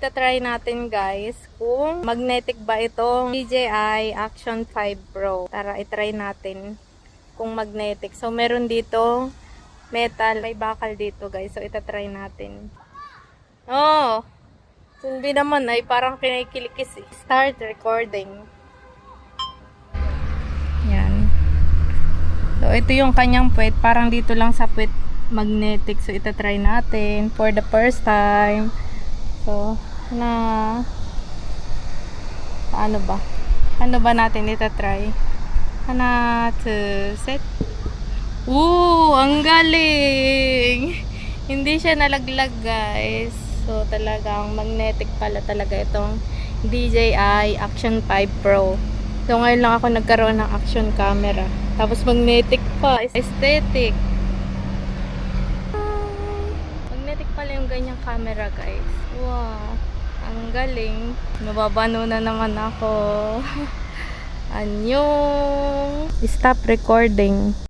itatry natin guys kung magnetic ba itong DJI Action 5 Pro. Tara, itry natin kung magnetic. So, meron dito metal. May bakal dito guys. So, itatry natin. Oh! Hindi naman ay parang kinikilikis eh. Start recording. Yan. So, ito yung kanyang puwet. Parang dito lang sa puwet magnetic. So, itatry natin for the first time. So, ano ba? Ano ba natin itatry? To set. Ang galing! Hindi siya nalaglag, guys. So, talagang magnetic pala talaga itong DJI Action 5 Pro. So, ngayon lang ako nagkaroon ng action camera. Tapos, magnetic pa. Aesthetic. Magnetic pala yung ganyang camera, guys. Wow. Ang galing. Nababano na naman ako. Anyong. Stop recording.